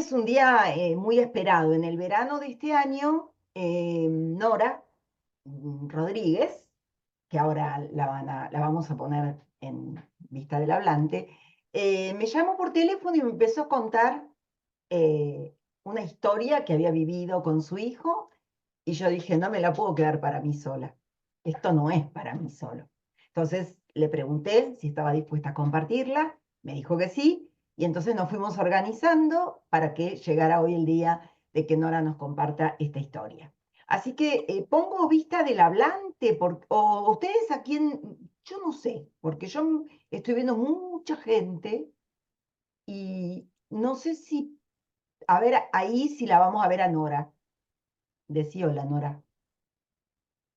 es un día muy esperado. En el verano de este año, Nora Rodríguez, que ahora la vamos a poner en vista del hablante, me llamó por teléfono y me empezó a contar una historia que había vivido con su hijo, y yo dije, no me la puedo quedar para mí sola. Esto no es para mí solo. Entonces le pregunté si estaba dispuesta a compartirla, me dijo que sí, y entonces nos fuimos organizando para que llegara hoy el día de que Nora nos comparta esta historia. Así que pongo vista del hablante, o ustedes a quién, yo no sé, porque yo estoy viendo mucha gente y no sé si, a ver, ahí si la vamos a ver a Nora. Decí hola, Nora.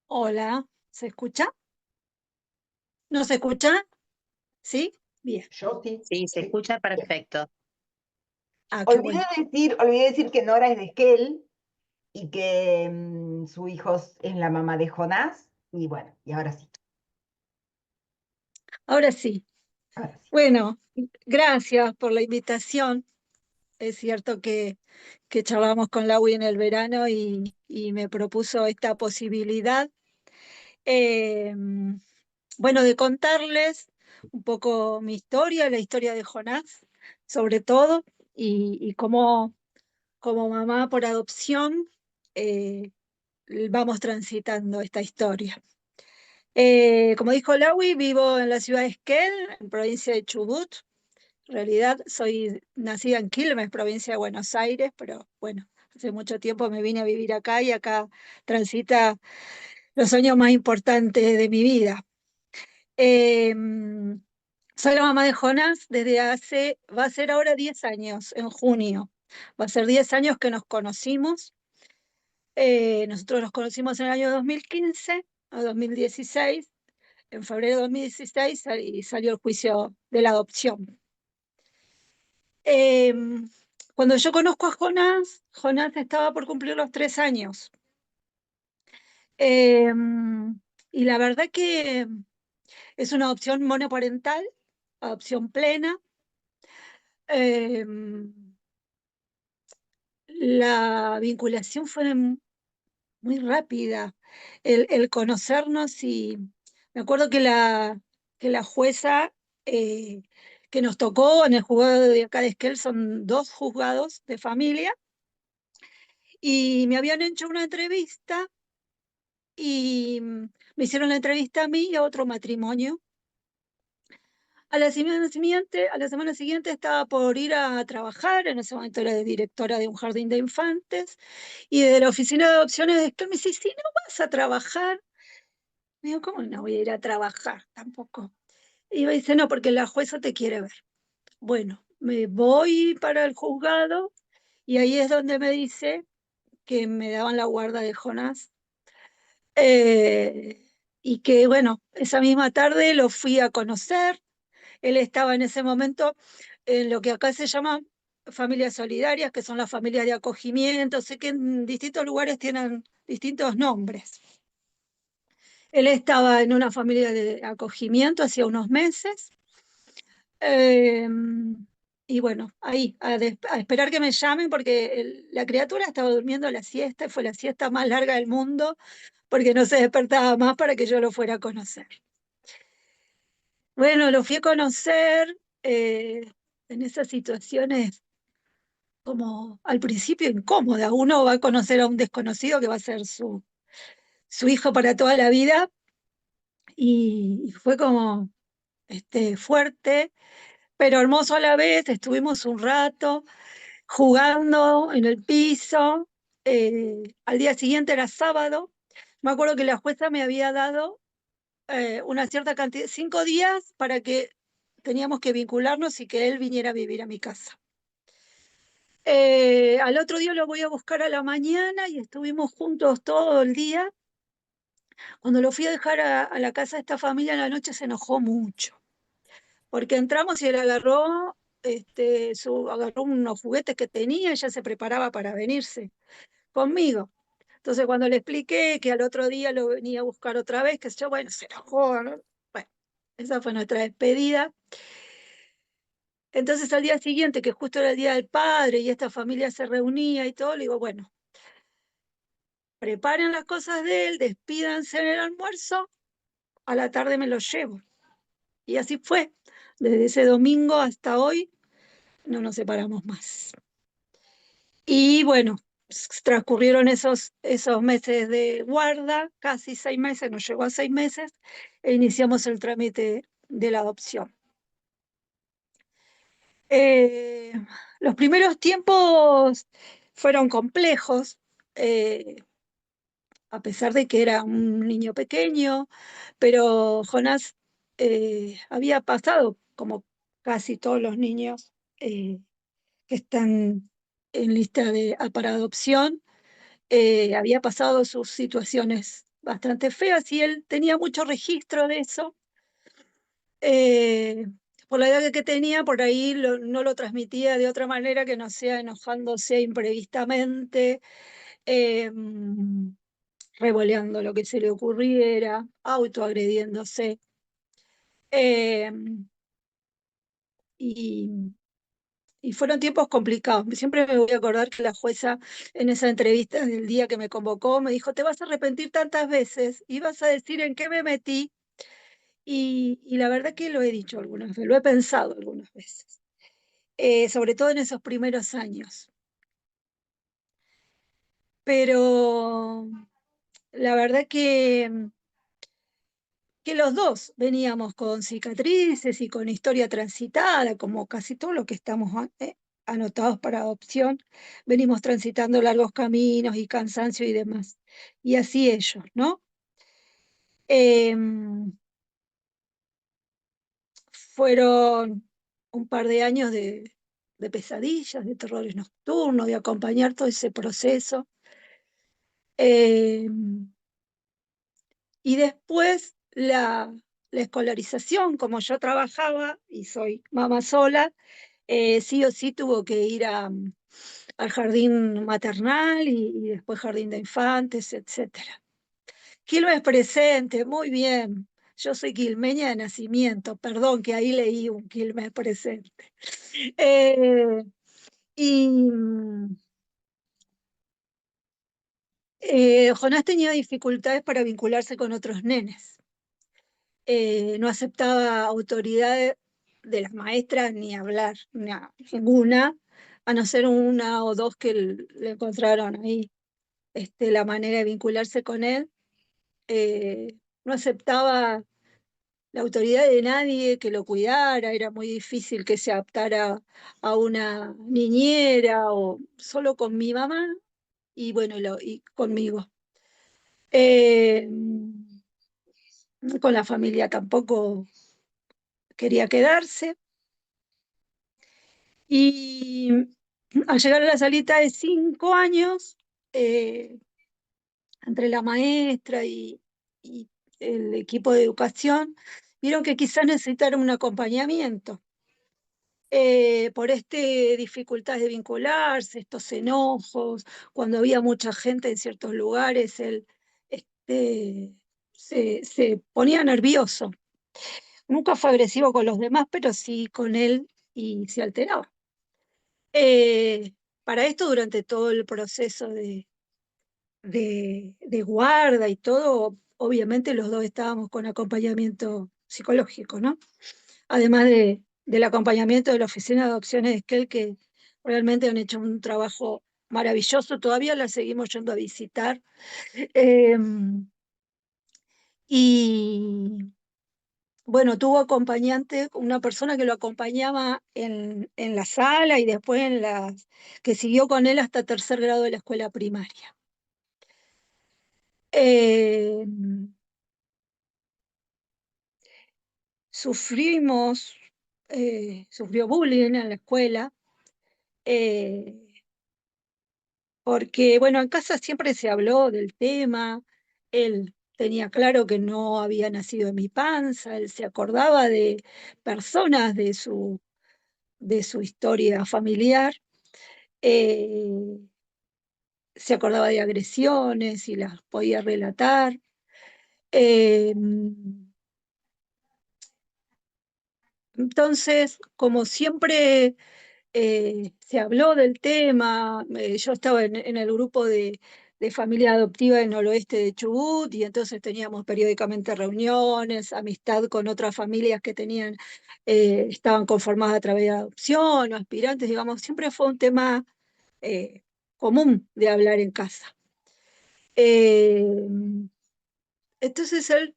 Hola, ¿se escucha? ¿No se escucha? ¿Sí? Bien. Yo sí, Sí, se sí. escucha Bien. perfecto. Ah, qué bueno. Olvidé decir que Nora es de Esquel y que su hijo es la mamá de Jonás. Y bueno, y ahora sí, Ahora sí. ahora sí. Bueno, gracias por la invitación. Es cierto que charlamos con Laui en el verano y me propuso esta posibilidad. eh, bueno, de contarles un poco mi historia, la historia de Jonás, sobre todo, y cómo como mamá por adopción eh, vamos transitando esta historia. Como dijo Laui, vivo en la ciudad de Esquel, en provincia de Chubut. En realidad soy nacida en Quilmes, provincia de Buenos Aires, pero bueno, hace mucho tiempo me vine a vivir acá y acá transita los años más importantes de mi vida. Eh, Soy la mamá de Jonás desde va a ser ahora 10 años, en junio. Va a ser 10 años que nos conocimos. Nosotros nos conocimos en el año 2015 o 2016. En febrero de 2016 salió el juicio de la adopción. Eh, Cuando yo conozco a Jonás, Jonás estaba por cumplir los 3 años. Eh, y la verdad que es una adopción monoparental, adopción plena. Eh, la vinculación fue muy rápida, el conocernos y me acuerdo que la jueza eh, que nos tocó en el juzgado de acá de Esquel son dos juzgados de familia y me habían hecho una entrevista y me hicieron la entrevista a mí y a otro matrimonio. A la semana siguiente estaba por ir a trabajar, en ese momento era directora de un jardín de infantes, y de la oficina de adopciones de Esquel me dice, si no vas a trabajar, me digo, ¿cómo no voy a ir a trabajar tampoco? Y me dice, no, porque la jueza te quiere ver. Bueno, me voy para el juzgado y ahí es donde me dice que me daban la guarda de Jonás. eh, y que, bueno, esa misma tarde lo fui a conocer. Él estaba en ese momento en lo que acá se llama familias solidarias, que son las familias de acogimiento. Sé que en distintos lugares tienen distintos nombres. Él estaba en una familia de acogimiento hacía unos meses. eh, y bueno, ahí, a esperar que me llamen porque la criatura estaba durmiendo la siesta y fue la siesta más larga del mundo porque no se despertaba más para que yo lo fuera a conocer. Bueno, lo fui a conocer en esas situaciones como al principio incómoda. Uno va a conocer a un desconocido que va a ser su hijo para toda la vida y fue como fuerte, pero hermoso a la vez. Estuvimos un rato jugando en el piso. Al día siguiente era sábado. Me acuerdo que la jueza me había dado una cierta cantidad, 5 días para que teníamos que vincularnos y que él viniera a vivir a mi casa. Al otro día lo voy a buscar a la mañana y estuvimos juntos todo el día. Cuando lo fui a dejar a la casa de esta familia en la noche se enojó mucho porque entramos y él agarró unos juguetes que tenía y ya se preparaba para venirse conmigo. Entonces, cuando le expliqué que al otro día lo venía a buscar otra vez, que yo, bueno, se enojó, ¿no? Bueno, esa fue nuestra despedida. Entonces al día siguiente, que justo era el Día del Padre y esta familia se reunía y todo, le digo, bueno, preparen las cosas de él, despídanse en el almuerzo, a la tarde me lo llevo. Y así fue. Desde ese domingo hasta hoy no nos separamos más. Y bueno, transcurrieron esos meses de guarda, casi 6 meses, nos llegó a 6 meses, e iniciamos el trámite de la adopción. Eh, los primeros tiempos fueron complejos, eh, a pesar de que era un niño pequeño, pero Jonás había pasado, como casi todos los niños que están en lista para adopción, había pasado sus situaciones bastante feas y él tenía mucho registro de eso. Eh, por la edad que tenía, por ahí no lo transmitía de otra manera que no sea enojándose imprevistamente, eh, revoleando lo que se le ocurriera, autoagrediéndose. Eh, y, y fueron tiempos complicados. Siempre me voy a acordar que la jueza en esa entrevista del día que me convocó me dijo, te vas a arrepentir tantas veces y vas a decir en qué me metí. Y la verdad que lo he dicho algunas veces, lo he pensado algunas veces, sobre todo en esos primeros años. Pero la verdad que los dos veníamos con cicatrices y con historia transitada, como casi todo lo que estamos anotados para adopción, venimos transitando largos caminos y cansancio y demás. Y así ellos, ¿no? Em, fueron un par de años de pesadillas, de terrores nocturnos, de acompañar todo ese proceso. Em, y después la escolarización, como yo trabajaba y soy mamá sola, sí o sí tuvo que ir al jardín maternal y después jardín de infantes, etcétera. Quilmes presente, muy bien. Yo soy quilmeña de nacimiento, perdón que ahí leí un Quilmes presente. Eh, y Jonás tenía dificultades para vincularse con otros nenes. No aceptaba autoridad de las maestras ni hablar, ninguna, a no ser una o dos que le encontraron ahí la manera de vincularse con él. No aceptaba la autoridad de nadie que lo cuidara, era muy difícil que se adaptara a una niñera o solo con mi mamá y bueno, y conmigo. Eh, con la familia tampoco quería quedarse. Y al llegar a la salita de 5 años, eh, entre la maestra y el equipo de educación, vieron que quizás necesitaron un acompañamiento por dificultad de vincularse, estos enojos, cuando había mucha gente en ciertos lugares, él se ponía nervioso. Nunca fue agresivo con los demás, pero sí con él y se alteraba. Eh, para esto, durante todo el proceso de guarda y todo, obviamente los dos estábamos con acompañamiento psicológico, ¿no? Además del acompañamiento de la Oficina de Adopciones de Esquel, que realmente han hecho un trabajo maravilloso, todavía la seguimos yendo a visitar. Eh, y bueno, tuvo acompañante, una persona que lo acompañaba en la sala y después que siguió con él hasta tercer grado de la escuela primaria. Eh, sufrimos, sufrió bullying en la escuela, eh, porque, bueno, en casa siempre se habló del tema, él tenía claro que no había nacido en mi panza, él se acordaba de personas de su historia familiar, eh, se acordaba de agresiones y las podía relatar. Eh, Entonces, como siempre se habló del tema, yo estaba en el grupo de familia adoptiva del noroeste de Chubut y entonces teníamos periódicamente reuniones, amistad con otras familias que tenían, estaban conformadas a través de adopción o aspirantes, digamos, siempre fue un tema eh, común de hablar en casa. Eh, entonces él,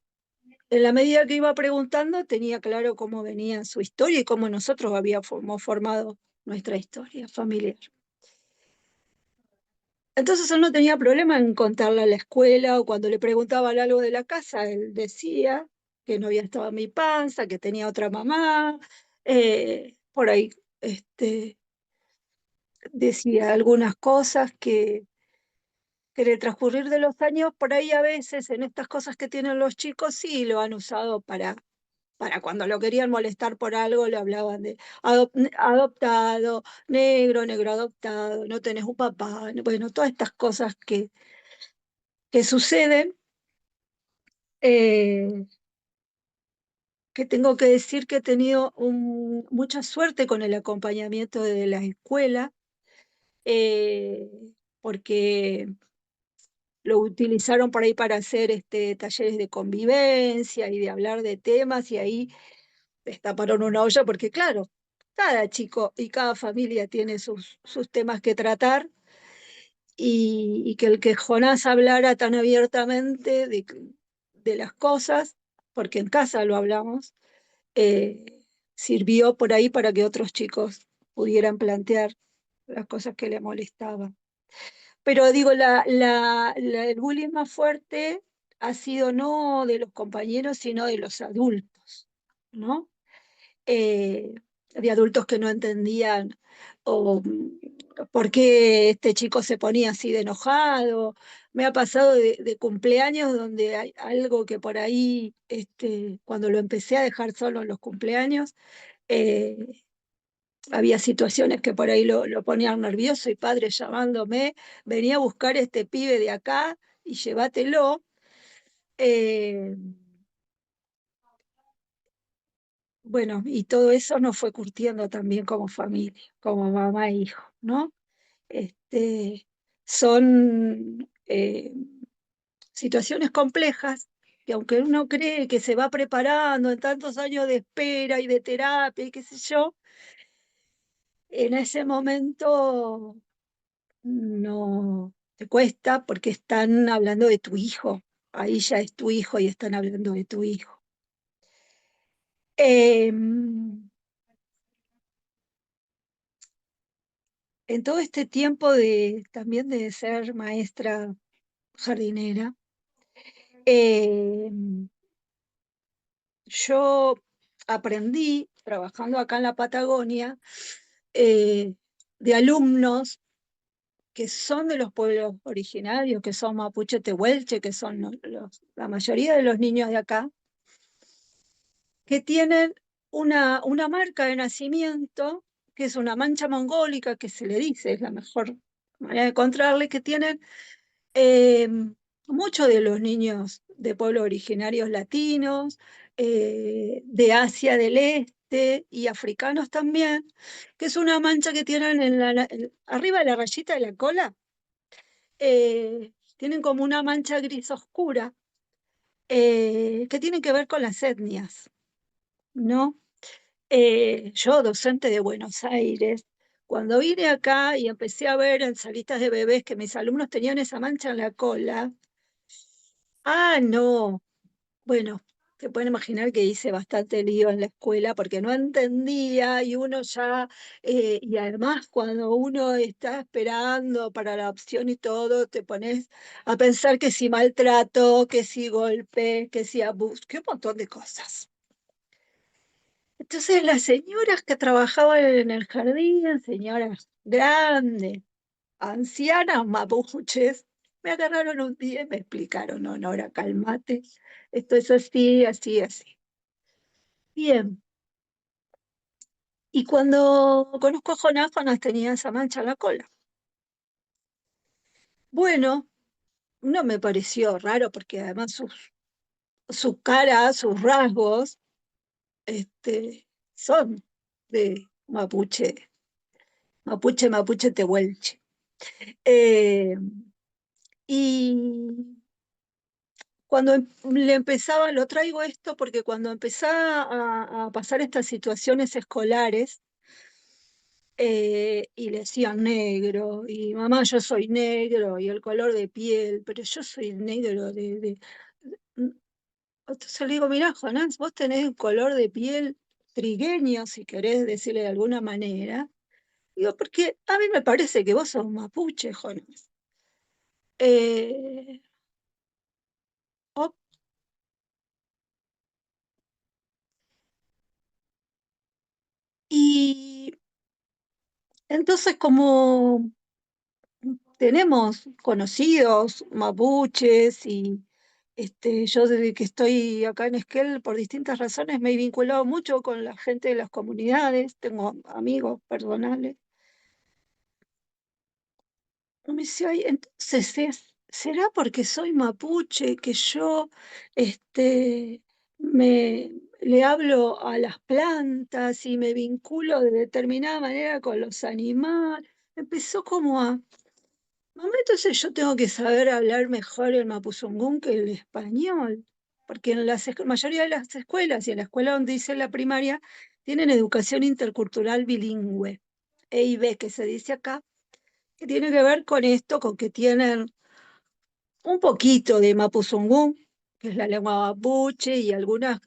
en la medida que iba preguntando, tenía claro cómo venía su historia y cómo nosotros habíamos formado nuestra historia familiar. Entonces él no tenía problema en contarle a la escuela o cuando le preguntaban algo de la casa, él decía que no había estado en mi panza, que tenía otra mamá, por ahí decía algunas cosas que en el transcurrir de los años, por ahí a veces en estas cosas que tienen los chicos, sí lo han usado para cuando lo querían molestar por algo, le hablaban de adoptado, negro, negro adoptado, no tenés un papá, bueno, todas estas cosas que suceden, eh, que tengo que decir que he tenido mucha suerte con el acompañamiento de la escuela, eh, porque lo utilizaron por ahí para hacer talleres de convivencia y de hablar de temas y ahí destaparon una olla porque claro, cada chico y cada familia tiene sus temas que tratar y que el que Jonás hablara tan abiertamente de las cosas, porque en casa lo hablamos, sirvió por ahí para que otros chicos pudieran plantear las cosas que le molestaban. Pero digo, el bullying más fuerte ha sido no de los compañeros, sino de los adultos, ¿no? Eh, de adultos que no entendían o por qué este chico se ponía así de enojado. Me ha pasado de cumpleaños donde hay algo que por ahí, cuando lo empecé a dejar solo en los cumpleaños, eh, había situaciones que por ahí lo ponían nervioso y padre llamándome, venía a buscar este pibe de acá y llévatelo. Eh, bueno, y todo eso nos fue curtiendo también como familia, como mamá e hijo, ¿no? Este, son situaciones complejas que aunque uno cree que se va preparando en tantos años de espera y de terapia y qué sé yo, en ese momento no te cuesta porque están hablando de tu hijo. Ahí ya es tu hijo y están hablando de tu hijo. En todo este tiempo también de ser maestra jardinera, eh, yo aprendí trabajando acá en la Patagonia de alumnos que son de los pueblos originarios, que son mapuche tehuelche, que son la mayoría de los niños de acá, que tienen una marca de nacimiento, que es una mancha mongólica, que se le dice, es la mejor manera de encontrarle, que tienen eh, muchos de los niños de pueblos originarios latinos, de Asia del Este y africanos también, que es una mancha que tienen arriba de la rayita de la cola, tienen como una mancha gris oscura, que tiene que ver con las etnias, ¿no? Yo, docente de Buenos Aires, cuando vine acá y empecé a ver en salitas de bebés que mis alumnos tenían esa mancha en la cola, no, bueno, se pueden imaginar que hice bastante lío en la escuela porque no entendía y uno ya, y además cuando uno está esperando para la opción y todo, te pones a pensar que si maltrato, que si golpe, que si abuso, que un montón de cosas. Entonces las señoras que trabajaban en el jardín, señoras grandes, ancianas, mapuches, me agarraron un día y me explicaron, no, Nora, cálmate, esto es así, así, así. Bien, y cuando conozco a Jonás, Jonás tenía esa mancha en la cola. Bueno, no me pareció raro porque además su cara, sus rasgos, este, son de mapuche, mapuche tehuelche. Eh, y cuando le empezaba, lo traigo esto porque cuando empezaba a pasar estas situaciones escolares, y le decían negro, y mamá, yo soy negro, y el color de piel, pero yo soy negro Entonces le digo, mirá, Jonás, vos tenés un color de piel trigueño, si querés decirle de alguna manera. Digo, porque a mí me parece que vos sos mapuche, Jonás. Eh, oh, y entonces como tenemos conocidos mapuches y yo desde que estoy acá en Esquel, por distintas razones, me he vinculado mucho con la gente de las comunidades, tengo amigos personales. Y me dice, "Ay, entonces ¿será porque soy mapuche que yo me le hablo a las plantas y me vinculo de determinada manera con los animales? Empezó como a, mamá, entonces yo tengo que saber hablar mejor el mapuzungún que el español, porque en la mayoría de las escuelas y en la escuela donde hice la primaria tienen educación intercultural bilingüe, EIB, que se dice acá, que tiene que ver con esto, con que tienen un poquito de mapuzungún, que es la lengua mapuche, y algunas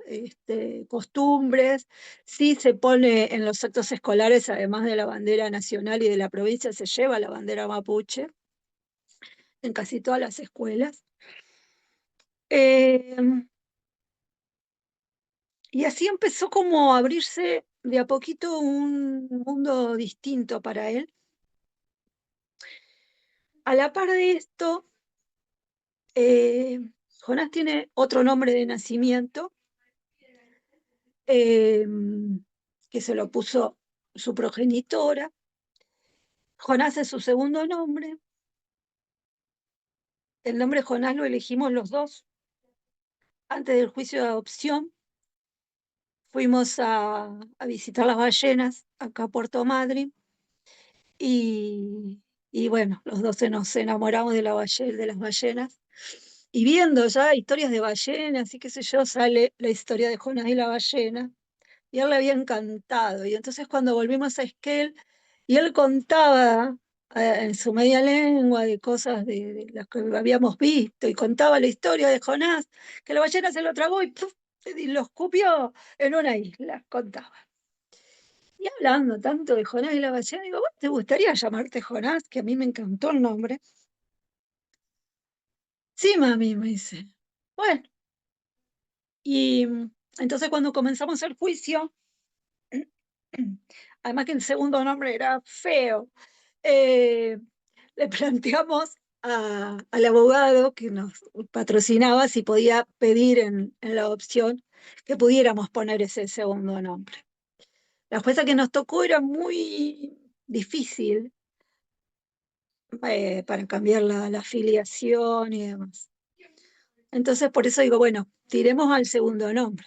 costumbres. Sí se pone en los actos escolares, además de la bandera nacional y de la provincia, se lleva la bandera mapuche en casi todas las escuelas. Eh, y así empezó como a abrirse de a poquito un mundo distinto para él. A la par de esto, eh, Jonás tiene otro nombre de nacimiento, eh, que se lo puso su progenitora. Jonás es su segundo nombre. El nombre Jonás lo elegimos los dos. Antes del juicio de adopción, fuimos a visitar las ballenas acá a Puerto Madryn y, y bueno, los dos nos enamoramos de, de las ballenas. Y viendo ya historias de ballenas y qué sé yo, sale la historia de Jonás y la ballena. Y a él le había encantado. Y entonces cuando volvimos a Esquel, y él contaba en su media lengua de cosas de las que habíamos visto, y contaba la historia de Jonás, que la ballena se lo tragó y, ¡puf! Y lo escupió en una isla, contaba. Y hablando tanto de Jonás y la ballena, digo, ¿vos te gustaría llamarte Jonás? Que a mí me encantó el nombre. Sí, mami, me dice. Bueno, y entonces cuando comenzamos el juicio, además que el segundo nombre era feo, eh, le planteamos al abogado que nos patrocinaba si podía pedir en la opción que pudiéramos poner ese segundo nombre. La jueza que nos tocó era muy difícil para cambiar la afiliación y demás. Entonces, por eso digo, bueno, tiremos al segundo nombre.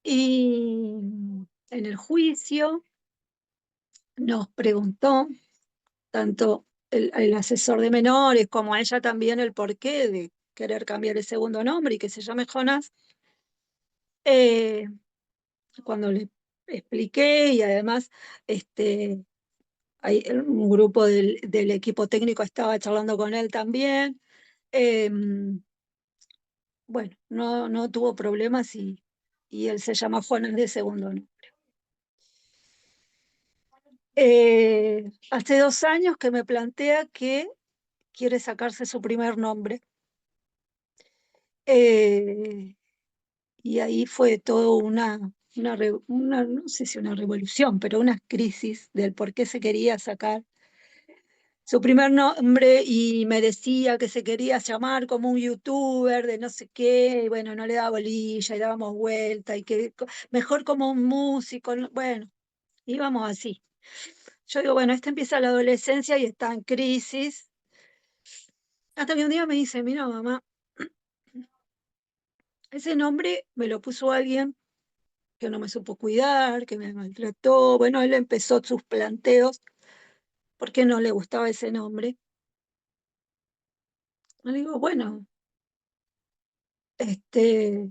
Y en el juicio nos preguntó tanto el asesor de menores como a ella también el porqué de querer cambiar el segundo nombre y que se llame Jonas. Eh, Cuando le expliqué y además un grupo del equipo técnico estaba charlando con él también, eh, bueno, no tuvo problemas y él se llama Jonas de segundo nombre. Hace 2 años que me plantea que quiere sacarse su primer nombre. Eh, y ahí fue todo no sé si una revolución, pero una crisis del por qué se quería sacar su primer nombre y me decía que se quería llamar como un youtuber de no sé qué, y bueno, no le daba bolilla y dábamos vuelta y que mejor como un músico, bueno, íbamos así. Yo digo, bueno, este empieza la adolescencia y está en crisis, hasta que un día me dice, mira mamá, ese nombre me lo puso alguien que no me supo cuidar, que me maltrató. Bueno, él empezó sus planteos porque no le gustaba ese nombre. Le digo, bueno, este,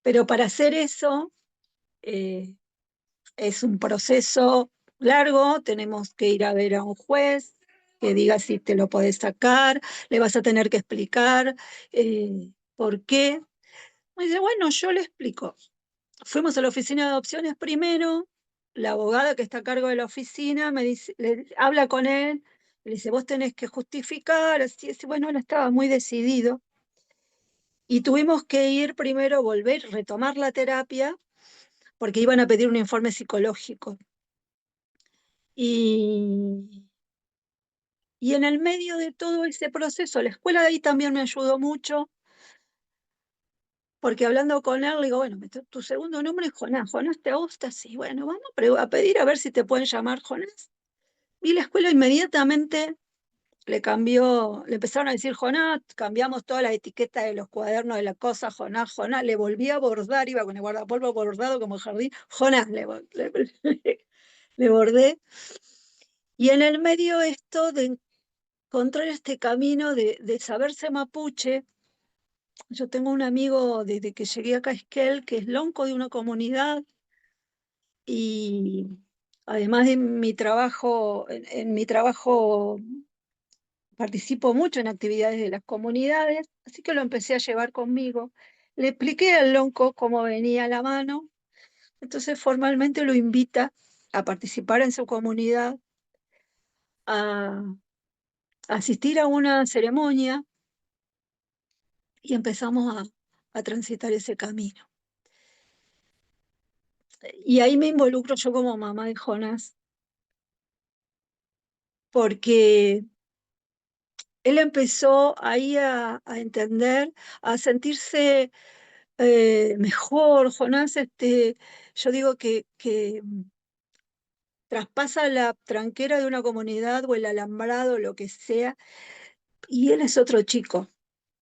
pero para hacer eso eh, es un proceso largo, tenemos que ir a ver a un juez que diga si te lo podés sacar, le vas a tener que explicar por qué. Me dice, bueno, yo le explico. Fuimos a la oficina de adopciones primero, la abogada que está a cargo de la oficina me dice, habla con él, le dice, vos tenés que justificar, así, bueno, él estaba muy decidido. Y tuvimos que ir primero, volver, retomar la terapia, porque iban a pedir un informe psicológico. Y, y en el medio de todo ese proceso, la escuela de ahí también me ayudó mucho, porque hablando con él, le digo, bueno, tu segundo nombre es Jonás. ¿Jonás te gusta? Sí, bueno, vamos a pedir a ver si te pueden llamar Jonás. Y la escuela inmediatamente le cambió, le empezaron a decir Jonás, cambiamos toda la etiqueta de los cuadernos de la cosa, Jonás, Jonás, le volví a bordar, iba con el guardapolvo bordado como jardín, Jonás, le bordé. Y en el medio esto de encontrar este camino de saberse mapuche, yo tengo un amigo desde que llegué acá a Esquel, que es lonco de una comunidad, y además de mi trabajo, en mi trabajo participo mucho en actividades de las comunidades, así que lo empecé a llevar conmigo. Le expliqué al lonco cómo venía la mano, entonces formalmente lo invita a participar en su comunidad, a asistir a una ceremonia y empezamos a transitar ese camino. Y ahí me involucro yo como mamá de Jonás, porque él empezó ahí a entender, a sentirse mejor. Jonás, yo digo que traspasa la tranquera de una comunidad o el alambrado, lo que sea, y él es otro chico.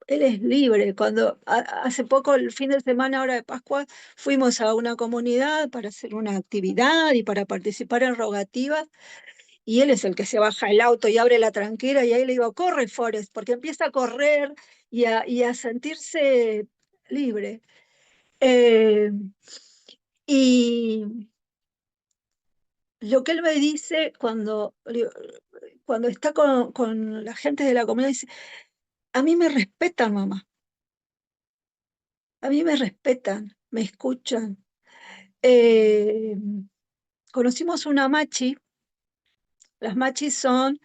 Él es libre. Cuando hace poco, el fin de semana, ahora de Pascua, fuimos a una comunidad para hacer una actividad y para participar en rogativas, y él es el que se baja el auto y abre la tranquera, y ahí le digo, corre, Forrest, porque empieza a correr y a sentirse libre. Eh, y lo que él me dice cuando está con la gente de la comunidad, dice, a mí me respetan, mamá, a mí me respetan, me escuchan. Eh, Conocimos una machi. Las machis son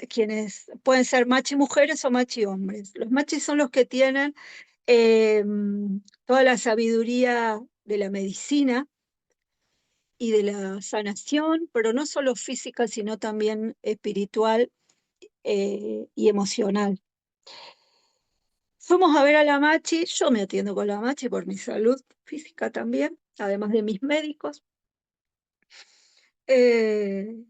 quienes pueden ser machi mujeres o machi hombres. Los machis son los que tienen eh, toda la sabiduría de la medicina y de la sanación, pero no solo física, sino también espiritual y emocional. Fuimos a ver a la Machi, yo me atiendo con la Machi por mi salud física también, además de mis médicos. Eh,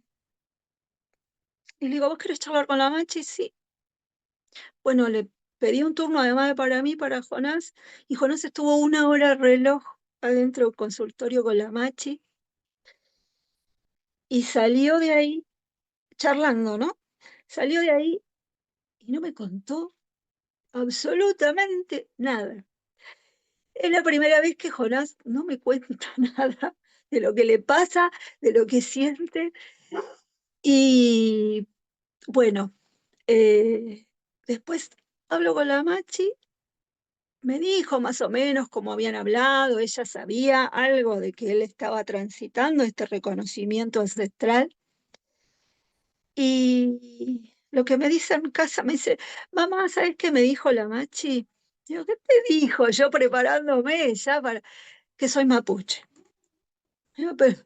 y le digo, ¿vos querés charlar con la Machi? Sí. Bueno, le pedí un turno además de para mí, para Jonás, y Jonás estuvo 1 hora al reloj adentro del consultorio con la Machi y salió de ahí charlando, ¿no? Salió de ahí y no me contó absolutamente nada. Es la primera vez que Jonás no me cuenta nada de lo que le pasa, de lo que siente. Y bueno, eh, después hablo con la Machi, me dijo más o menos cómo habían hablado, ella sabía algo de que él estaba transitando este reconocimiento ancestral. Y lo que me dice en casa, me dice, mamá, ¿sabes qué me dijo la Machi? Digo, ¿qué te dijo? Yo preparándome ya para que soy mapuche. Digo, pero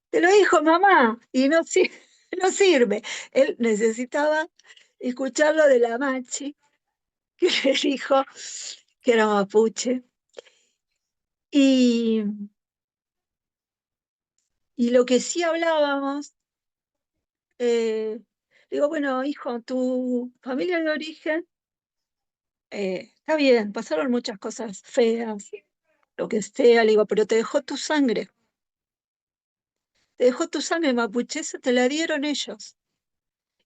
te lo dijo mamá y no, no sirve. Él necesitaba escucharlo de la Machi, que le dijo que era mapuche. Y, y lo que sí hablábamos, digo, bueno, hijo, tu familia de origen, está bien, pasaron muchas cosas feas, lo que sea, le digo, pero te dejó tu sangre mapuche, esa te la dieron ellos,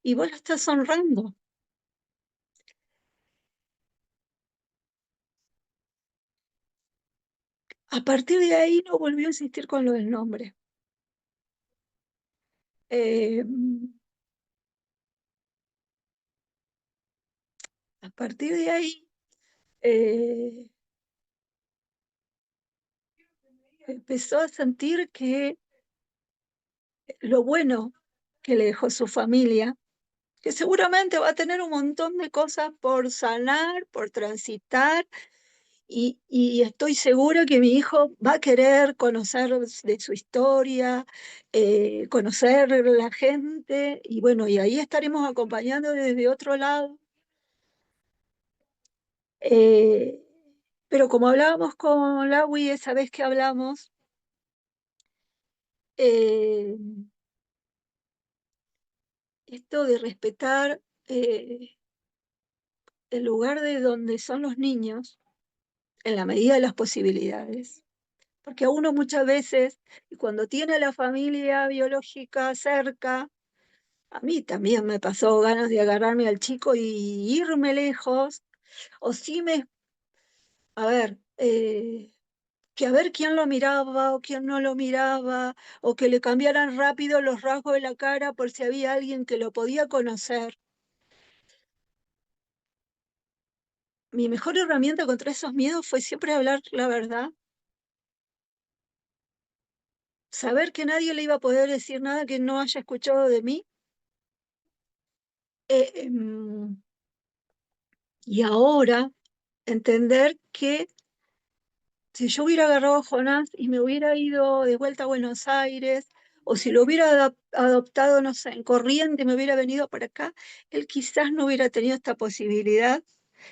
y vos la estás honrando. A partir de ahí no volvió a insistir con lo del nombre. Eh, a partir de ahí eh, empezó a sentir que lo bueno que le dejó su familia, que seguramente va a tener un montón de cosas por sanar, por transitar, y estoy segura que mi hijo va a querer conocer de su historia, conocer la gente, y bueno, y ahí estaremos acompañando desde otro lado. Eh, pero como hablábamos con Laui esa vez que hablamos, eh, esto de respetar el lugar de donde son los niños, en la medida de las posibilidades. Porque a uno muchas veces, y cuando tiene a la familia biológica cerca, a mí también me pasó ganas de agarrarme al chico y irme lejos, o sí a ver, que a ver quién lo miraba o quién no lo miraba, o que le cambiaran rápido los rasgos de la cara por si había alguien que lo podía conocer. Mi mejor herramienta contra esos miedos fue siempre hablar la verdad, saber que nadie le iba a poder decir nada que no haya escuchado de mí. eh, em, y ahora entender que si yo hubiera agarrado a Jonás y me hubiera ido de vuelta a Buenos Aires, o si lo hubiera adoptado, no sé, en corriente, me hubiera venido para acá, él quizás no hubiera tenido esta posibilidad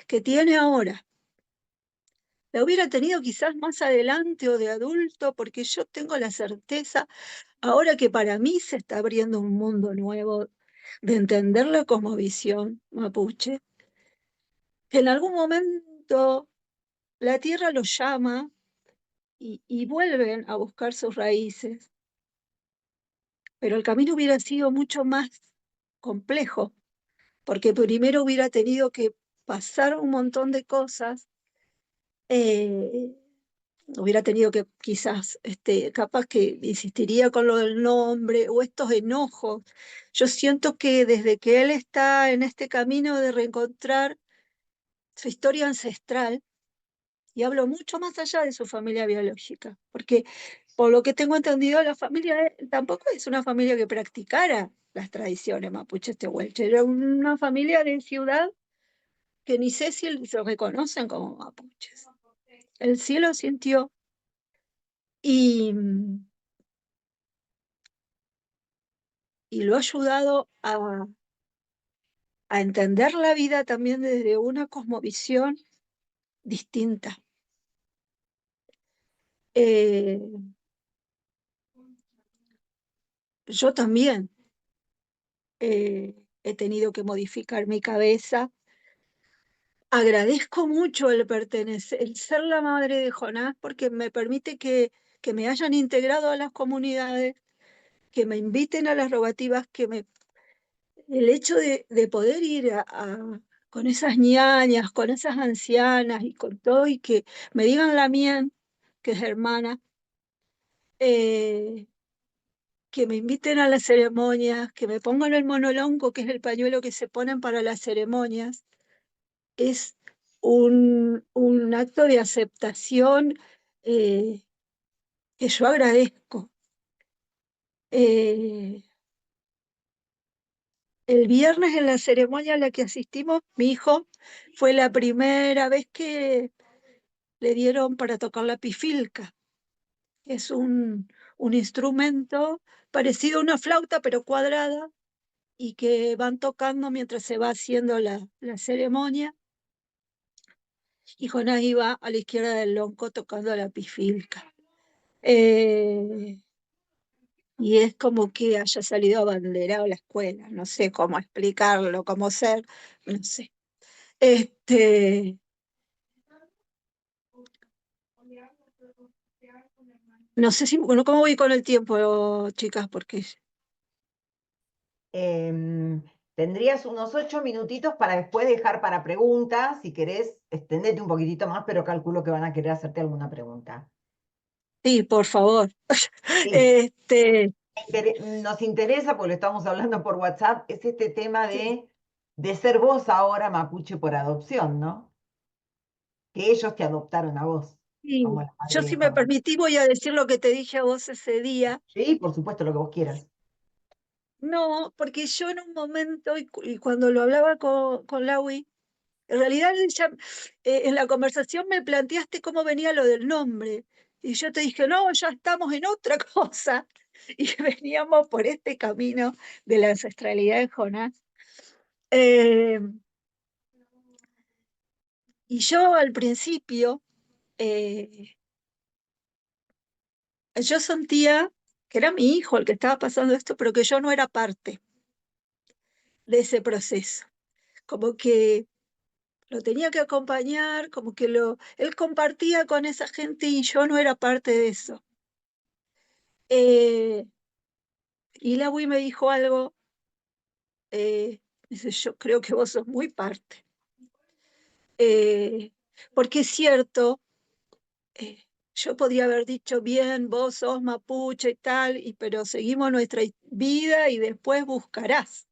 que tiene ahora. La hubiera tenido quizás más adelante o de adulto, porque yo tengo la certeza, ahora que para mí se está abriendo un mundo nuevo de entender la cosmovisión mapuche, que en algún momento la tierra los llama y vuelven a buscar sus raíces, pero el camino hubiera sido mucho más complejo, porque primero hubiera tenido que pasar un montón de cosas, eh, hubiera tenido que quizás, capaz que insistiría con lo del nombre o estos enojos. Yo siento que desde que él está en este camino de reencontrar su historia ancestral, y hablo mucho más allá de su familia biológica, porque por lo que tengo entendido, la familia de él tampoco es una familia que practicara las tradiciones mapuches tehuelche, era una familia de ciudad que ni sé si se reconocen como mapuches. Él sí lo sintió y, y lo ha ayudado a entender la vida también desde una cosmovisión distinta. Eh, yo también he tenido que modificar mi cabeza. Agradezco mucho el pertenecer, el ser la madre de Jonás, porque me permite que me hayan integrado a las comunidades, que me inviten a las rogativas, el hecho de poder ir con esas ñañas, con esas ancianas y con todo, y que me digan la mía, que es hermana, eh, que me inviten a las ceremonias, que me pongan el monolongo, que es el pañuelo que se ponen para las ceremonias, es un acto de aceptación eh, que yo agradezco. Eh, el viernes en la ceremonia a la que asistimos, mi hijo fue la primera vez que le dieron para tocar la pifilca. Es un instrumento parecido a una flauta, pero cuadrada, y que van tocando mientras se va haciendo la ceremonia. Y Jonás iba a la izquierda del lonco tocando la pifilca. Eh, y es como que haya salido abanderado a la escuela, no sé cómo explicarlo, cómo ser, no sé. Este, No sé si, bueno, ¿cómo voy con el tiempo, chicas? Porque Em, Tendrías unos 8 minutitos para después dejar para preguntas. Si querés, extendete un poquitito más, pero calculo que van a querer hacerte alguna pregunta. sí, por favor. Sí, Este, nos interesa, porque lo estamos hablando por WhatsApp, es este tema sí, de ser vos ahora mapuche por adopción, ¿no? Que ellos te adoptaron a vos, como sí. la madre Yo, de si me Jonás. permitís, voy a decir lo que te dije a vos ese día. Sí, por supuesto, lo que vos quieras. No, porque yo en un momento, y cuando lo hablaba con Laui, en realidad ella, en la conversación me planteaste cómo venía lo del nombre. Y yo te dije, no, ya estamos en otra cosa. Y veníamos por este camino de la ancestralidad de Jonás. Eh, y yo al principio, eh, yo sentía que era mi hijo el que estaba pasando esto, pero que yo no era parte de ese proceso. Como que lo tenía que acompañar, como que él compartía con esa gente y yo no era parte de eso. Eh, y la Wii me dijo algo, dice, yo creo que vos sos muy parte. Eh, Porque es cierto, yo podría haber dicho, bien, vos sos mapuche y tal, pero seguimos nuestra vida y después buscarás.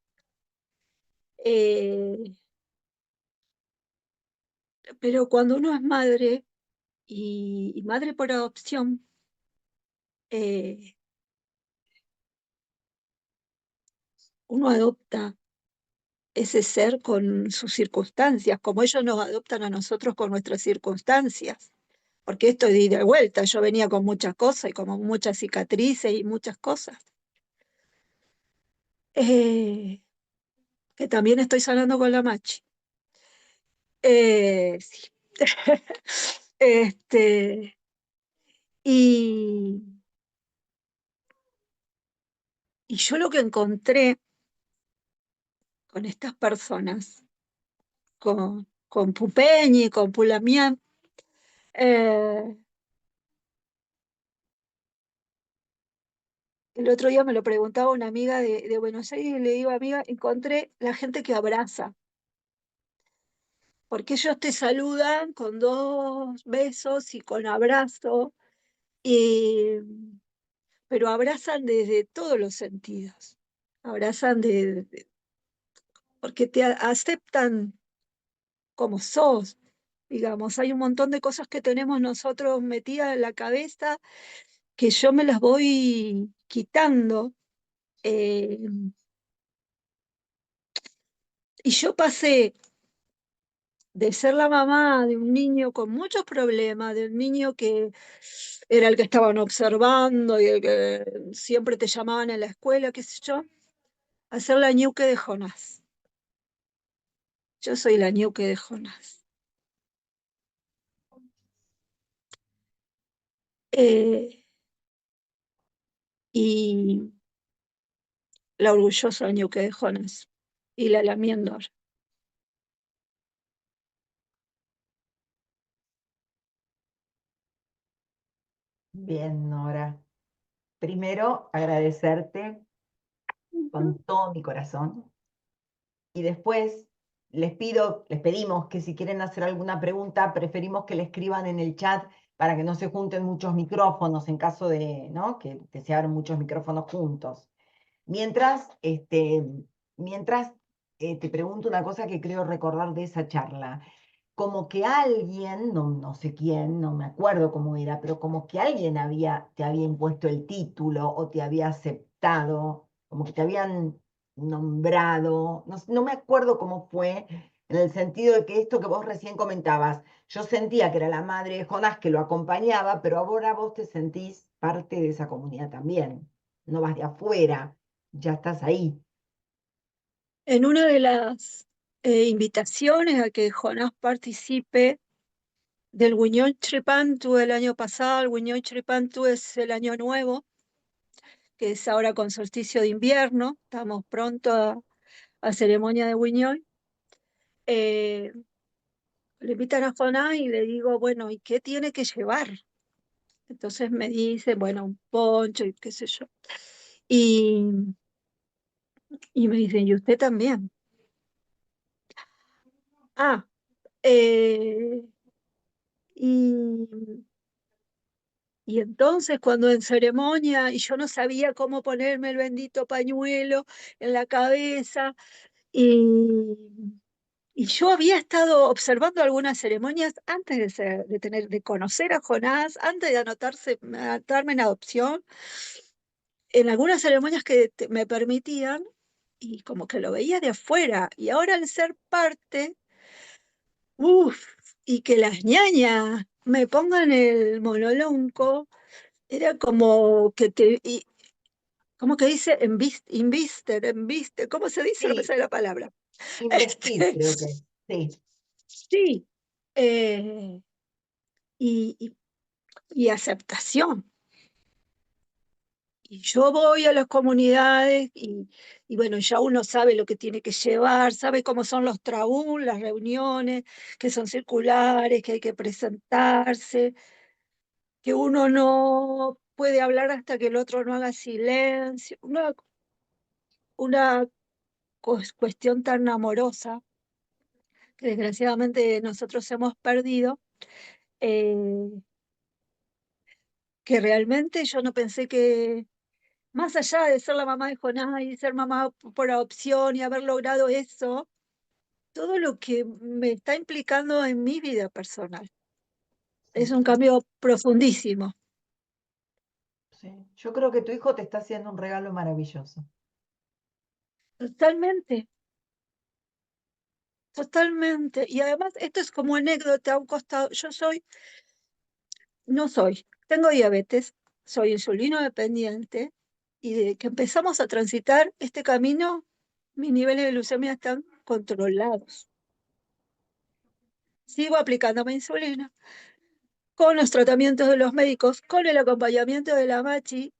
Eh, pero cuando uno es madre y madre por adopción, eh, uno adopta ese ser con sus circunstancias, como ellos nos adoptan a nosotros con nuestras circunstancias. Porque esto es de ida y vuelta, yo venía con muchas cosas y como muchas cicatrices y muchas cosas. Eh, que también estoy sanando con la machi. Sí. Este, y, y yo lo que encontré con estas personas, con Pupeñi, con Pulamián, eh, el otro día me lo preguntaba una amiga de Buenos Aires y le digo, amiga, encontré la gente que abraza, porque ellos te saludan con dos besos y con abrazo, y, pero abrazan desde todos los sentidos. Abrazan porque te aceptan como sos. Digamos, hay un montón de cosas que tenemos nosotros metidas en la cabeza que yo me las voy quitando. eh, y yo pasé de ser la mamá de un niño con muchos problemas, de un niño que era el que estaban observando y el que siempre te llamaban en la escuela, qué sé yo, a ser la ñuque de Jonás. Yo soy la ñuque de Jonás. Eh, y la orgullosa ñuque de Jonás. Y la lamiendo. Bien, Nora. Primero, agradecerte con todo mi corazón. Y después les pedimos que si quieren hacer alguna pregunta, preferimos que le escriban en el chat para que no se junten muchos micrófonos en caso de, ¿no? Que se abran muchos micrófonos juntos. Mientras, mientras te pregunto una cosa que creo recordar de esa charla. Como que alguien, no sé quién, no me acuerdo cómo era, pero como que alguien te había impuesto el título o te había aceptado, como que te habían nombrado, no me acuerdo cómo fue, en el sentido de que esto que vos recién comentabas, yo sentía que era la madre de Jonás que lo acompañaba, pero ahora vos te sentís parte de esa comunidad también, no vas de afuera, ya estás ahí. En una de las invitaciones a que Jonás participe del Huiñol Tripantu el año pasado, el Huiñol Tripantu es el año nuevo, que es ahora con solsticio de invierno, estamos pronto a ceremonia de Huiñol. Le invitan a Jonás y le digo, bueno, ¿y qué tiene que llevar? Entonces me dice, bueno, un poncho y qué sé yo. Y, y me dicen, ¿y usted también? Ah, eh, y, y entonces cuando en ceremonia, y yo no sabía cómo ponerme el bendito pañuelo en la cabeza, y, y yo había estado observando algunas ceremonias antes de conocer a Jonás, antes de anotarme en adopción, en algunas ceremonias que me permitían, y como que lo veía de afuera, y ahora al ser parte, uff, y que las ñañas me pongan el monolonco, era como que como que dice embiste, ¿cómo se dice? No me Sí, sale la palabra. investir Este, creo que es. Sí, sí, eh, y, y- y aceptación. Y yo voy a las comunidades y bueno, ya uno sabe lo que tiene que llevar, sabe cómo son los traún, las reuniones, que son circulares, que hay que presentarse, que uno no puede hablar hasta que el otro no haga silencio, una cuestión tan amorosa que desgraciadamente nosotros hemos perdido, eh, que realmente yo no pensé que, más allá de ser la mamá de Jonás y ser mamá por adopción y haber logrado eso, todo lo que me está implicando en mi vida personal. Es sí, un cambio profundísimo. sí. Yo creo que tu hijo te está haciendo un regalo maravilloso. Totalmente, totalmente. Y además, esto es como anécdota a un costado. Tengo diabetes, soy insulino dependiente y de que empezamos a transitar este camino, mis niveles de glucemia están controlados. Sigo aplicándome insulina con los tratamientos de los médicos, con el acompañamiento de la Machi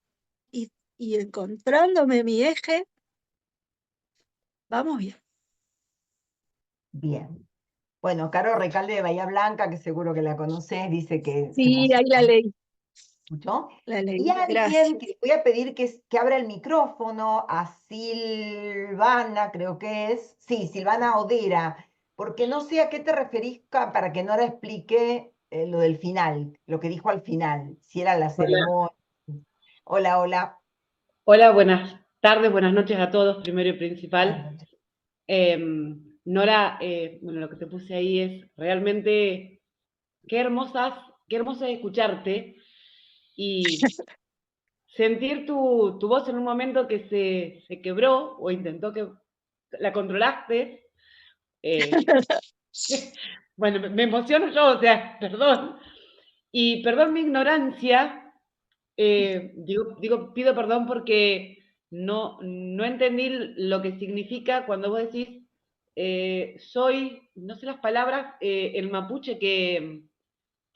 y, y encontrándome mi eje, vamos bien. Bien. Bueno, Caro Recalde de Bahía Blanca, que seguro que la conoces, dice que se Sí, ahí emociona mucho. la Y leí, alguien que gracias. le voy a pedir que abra el micrófono a Silvana, creo que es. Sí, Silvana Odera, porque no sé a qué te referís para que Nora explique lo del final, lo que dijo al final, si era la Hola, ceremonia. Hola, hola. hola, buenas tardes, buenas noches a todos, primero y Buenas principal. noches. Eh, Nora, bueno, lo que te puse ahí es realmente qué hermosas, qué hermoso es escucharte y sentir tu voz en un momento que se quebró o intentó que la controlaste. Eh, bueno, me emociono yo, o sea, perdón. Y perdón mi ignorancia, pido perdón porque no entendí lo que significa cuando vos decís soy, no sé las palabras, el mapuche que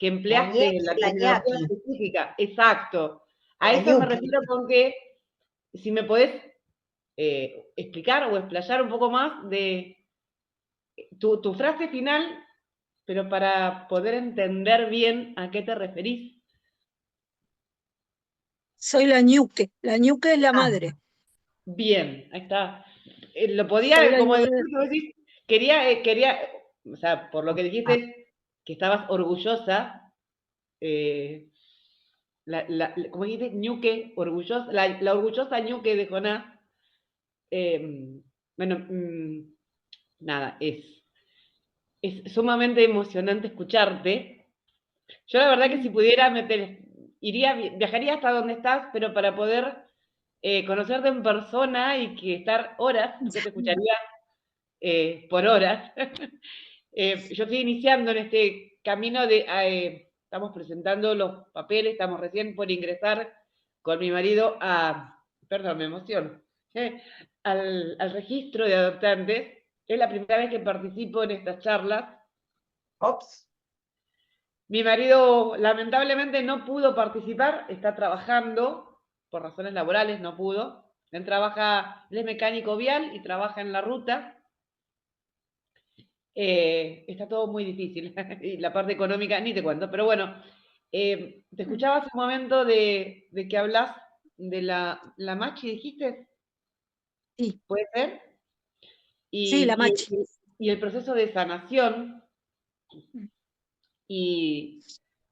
La empleaste, ñequi, la la terminología ñaqui, específica. Exacto. o A la eso me ñuqui. refiero con que si me podés explicar o explayar un poco más de tu frase final, pero para poder entender bien a qué te referís. Soy la ñuque es la Ah, madre. Bien, ahí está. Lo Soy podía, la como ñuque. decir, vos decís, quería, o sea, por lo que ah, dijiste, que estabas orgullosa, eh, como dijiste, ñuque, orgullosa, la orgullosa ñuque de Jonás, bueno, nada, es sumamente emocionante escucharte. Yo la verdad que si pudiera viajaría hasta donde estás, pero para poder conocerte en persona y que estar horas, yo te escucharía por horas. Yo estoy iniciando en este camino estamos presentando los papeles, estamos recién por ingresar con mi marido perdón, me emociono, eh, al registro de adoptantes. Es la primera vez que participo en estas charlas. ops, Mi marido lamentablemente no pudo participar, está trabajando por razones laborales, no pudo. Él es mecánico vial y trabaja en la ruta. Está todo muy difícil y la parte económica ni te cuento, pero bueno, Te escuchaba hace un momento de que hablas de la Machi, dijiste, Sí, ¿puede ser? sí, la Y, Machi. y el proceso de sanación, Mm. y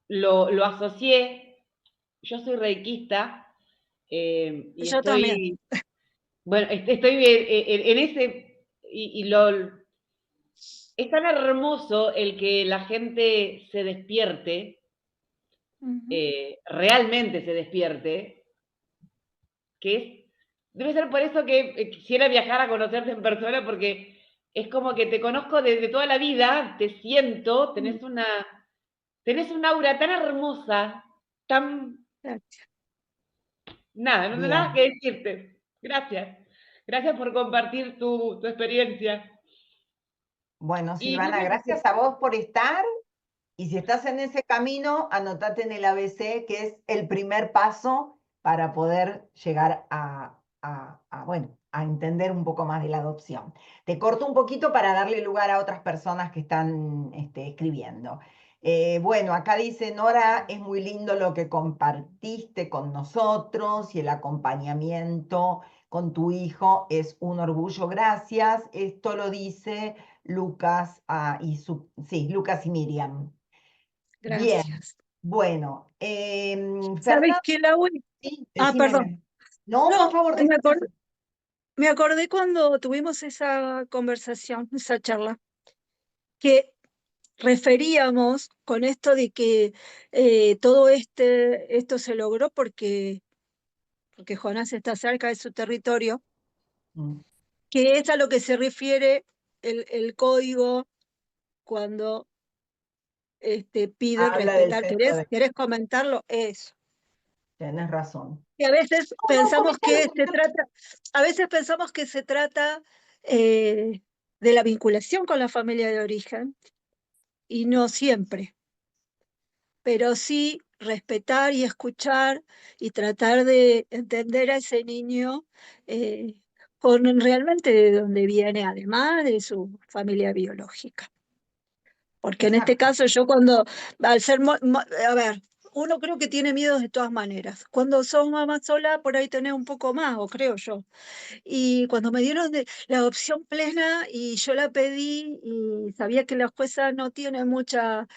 lo asocié, yo soy reikista, y Yo también. estoy, bueno, estoy en ese, y es tan hermoso el que la gente se despierte, Ujú. realmente se despierte, que debe ser por eso que quisiera viajar a conocerte en persona, porque es como que te conozco desde toda la vida, te siento, tenés un aura tan hermosa, tan, Gracias. nada, no tengo nada Bien. que decirte. Gracias. Gracias por compartir tu experiencia. Bueno, Y no Silvana, sé, gracias a vos por estar. Y si estás en ese camino, anotate en el ABC, que es el primer paso para poder llegar bueno, a entender un poco más de la adopción. Te corto un poquito para darle lugar a otras personas que están escribiendo. Bueno, acá dice Nora, es muy lindo lo que compartiste con nosotros y el acompañamiento con tu hijo es un orgullo. Gracias. Esto lo dice Lucas, sí, Lucas y Miriam. Bien, Gracias. bueno, ¿Sabes Fernanda, qué, Laura? sí, Ah, perdón. decime. No, por No, favor, decime. me acordé cuando tuvimos esa conversación, esa charla, que referíamos con esto de que todo esto se logró porque Jonás está cerca de su territorio, Mm, que es a lo que se refiere el código cuando piden Habla del respetar. centro ¿Querés, de... querés comentarlo? Eso. Tenés razón. Y a veces No, no, pensamos comentalo, que se comentalo. trata, a veces pensamos que se trata eh, de la vinculación con la familia de origen, y no siempre, pero sí respetar y escuchar y tratar de entender a ese niño eh, con realmente de dónde viene, además de su familia biológica. Porque en este Exacto. caso yo cuando, al ser, a ver, uno creo que tiene miedos de todas maneras. Cuando son mamá sola, por ahí tenés un poco más, o creo yo. Y cuando me dieron la opción plena y yo la pedí y sabía que la jueza no tiene mucha,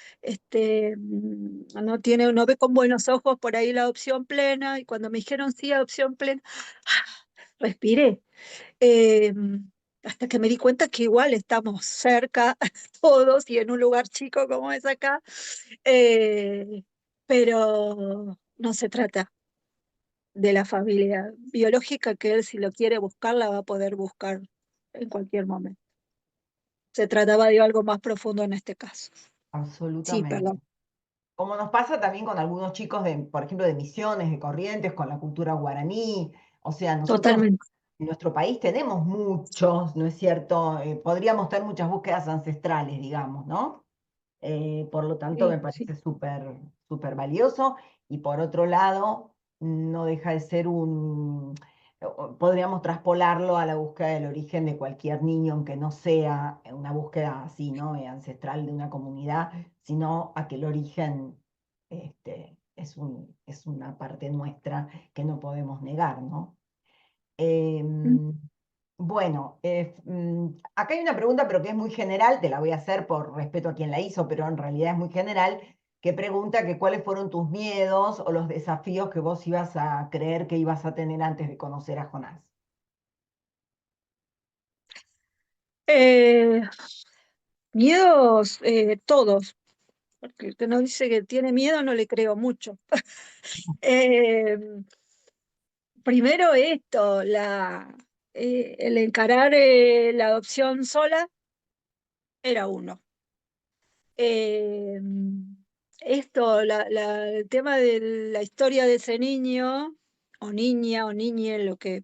no tiene, no ve con buenos ojos por ahí la opción plena, y cuando me dijeron sí, opción plena, respiré. Eh, hasta que me di cuenta que igual estamos cerca todos y en un lugar chico como es acá, eh, pero no se trata de la familia biológica, que él si lo quiere buscar la va a poder buscar en cualquier momento. Se trataba de algo más profundo en este caso. Sí, Absolutamente. perdón. Como nos pasa también con algunos chicos de, por ejemplo, de Misiones, de Corrientes, con la cultura guaraní. O sea, nosotros Totalmente. en nuestro país tenemos muchos, ¿no es cierto? Podríamos tener muchas búsquedas ancestrales, digamos, ¿no? Por lo tanto, me Sí, sí. parece súper, súper valioso. Y por otro lado, no deja de ser podríamos traspolarlo a la búsqueda del origen de cualquier niño, aunque no sea una búsqueda así, ¿no? Ancestral de una comunidad, sino a que el origen es una parte nuestra que no podemos negar, ¿no? Mm. Em, bueno, acá hay una pregunta, pero que es muy general, te la voy a hacer por respeto a quien la hizo, pero en realidad es muy general, que pregunta que cuáles fueron tus miedos o los desafíos que vos ibas a creer que ibas a tener antes de conocer a Jonás. Eh, miedos, todos, porque el que no dice que tiene miedo no le creo mucho. Eh, primero esto, el encarar la adopción sola era uno. Eh, el tema de la historia de ese niño, o niña, o niñe, lo que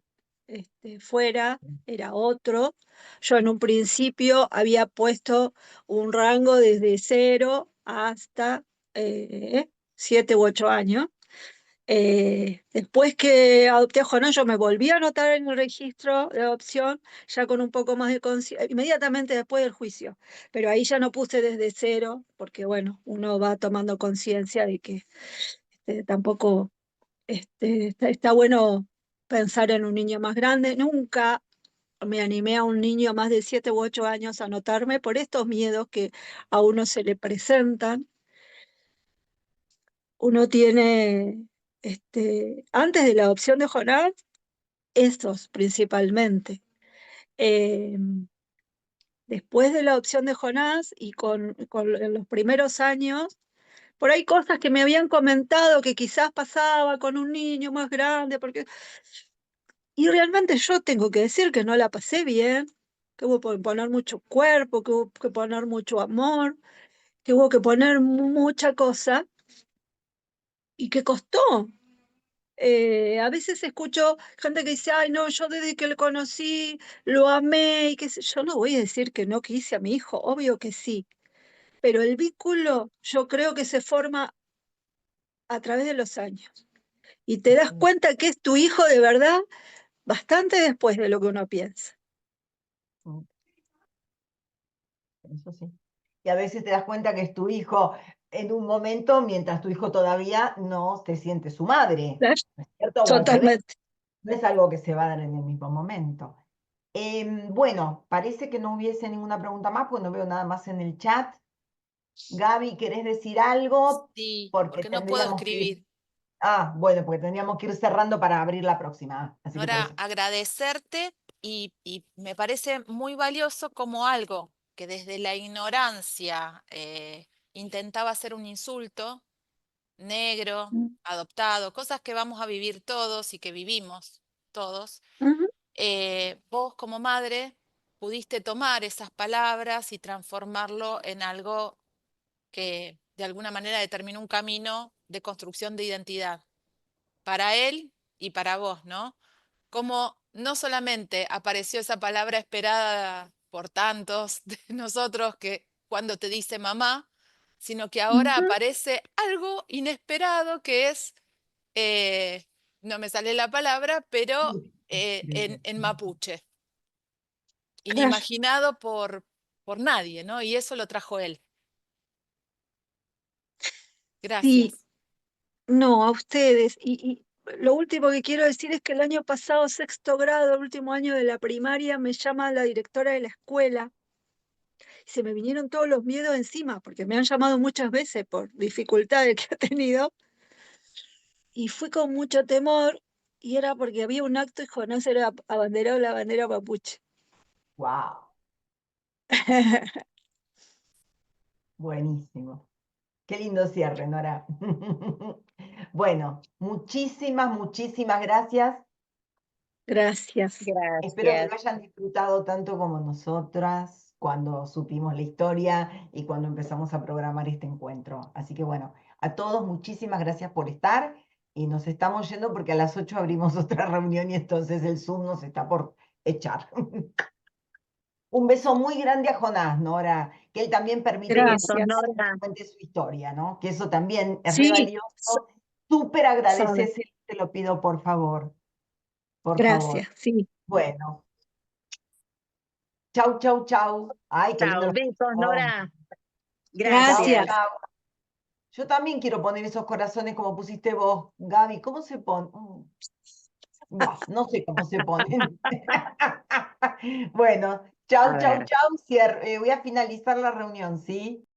fuera, era otro. Yo en un principio había puesto un rango desde 0 hasta 7 u 8 años. Después que adopté a Jonás, yo me volví a anotar en el registro de adopción, ya con un poco más de conciencia, inmediatamente después del juicio. Pero ahí ya no puse desde cero, porque bueno, uno va tomando conciencia de que tampoco está bueno pensar en un niño más grande. Nunca me animé a un niño más de 7 u 8 años a anotarme por estos miedos que a uno se le presentan. Uno tiene, antes de la adopción de Jonás, estos principalmente. Eh, Después de la adopción de Jonás y en los primeros años, por ahí cosas que me habían comentado que quizás pasaba con un niño más grande, y realmente yo tengo que decir que no la pasé bien, que hubo que poner mucho cuerpo, que hubo que poner mucho amor, que hubo que poner mucha cosa y que costó. A veces escucho gente que dice, ay, no, yo desde que lo conocí lo amé y qué sé yo. No voy a decir que no quise a mi hijo, obvio que sí, pero el vínculo yo creo que se forma a través de los años y te das cuenta que es tu hijo de verdad bastante después de lo que uno piensa. Eso sí. Y a veces te das cuenta que es tu hijo en un momento, mientras tu hijo todavía no se siente su madre, ¿Ves? ¿no es cierto? O al revés, Totalmente. no es algo que se va a dar en el mismo momento. Bueno, parece que no hubiese ninguna pregunta más, pues no veo nada más en el chat. Gaby, ¿querés decir algo? Sí, Porque porque no puedo tendríamos que ir. escribir. Ah, bueno, porque tendríamos que ir cerrando para abrir la próxima. Así que por Nora, eso. agradecerte y me parece muy valioso como algo que desde la ignorancia intentaba ser un insulto, negro, Mm, adoptado, cosas que vamos a vivir todos y que vivimos todos. ujú, Vos como madre pudiste tomar esas palabras y transformarlo en algo que de alguna manera determinó un camino de construcción de identidad para él y para vos, ¿no? Como no solamente apareció esa palabra esperada por tantos de nosotros que cuando te dice mamá, sino que ahora ujú. aparece algo inesperado que es, eh, no me sale la palabra, pero en mapuche, Claro, inimaginado por nadie, ¿no? Y eso lo trajo él. sí, Gracias. no, a ustedes. Y lo último que quiero decir es que el año pasado, sexto grado, el último año de la primaria, me llama la directora de la escuela y se me vinieron todos los miedos encima, porque me han llamado muchas veces por dificultades que he tenido, y fui con mucho temor, y era porque había un acto y Jonás era abanderado la bandera mapuche. Wow, buenísimo. Qué lindo cierre, Nora. Bueno, muchísimas gracias. Gracias. Espero que Gracias. lo hayan disfrutado tanto como nosotras cuando supimos la historia y cuando empezamos a programar este encuentro. Así que bueno, a todos muchísimas gracias por estar y nos estamos yendo porque a las 8 abrimos otra reunión y entonces el Zoom nos está por echar. Un beso muy grande a Jonás, Nora, que él también permite que Besos, Gracias. Nora. cuente su historia, ¿no? Que eso también es re Sí, valioso. Súper sabe. agradeces, te lo pido por favor, por favor. Gracias, sí. Bueno, chau. Ay, qué lindo Chao, los besos, corazones. Nora. Chau, Gracias. Gracias. chau. Yo también quiero poner esos corazones como pusiste vos, Gaby. ¿Cómo se pone? Bah, no sé cómo se ponen. Bueno, A chau. ver. Voy a finalizar la reunión, ¿sí?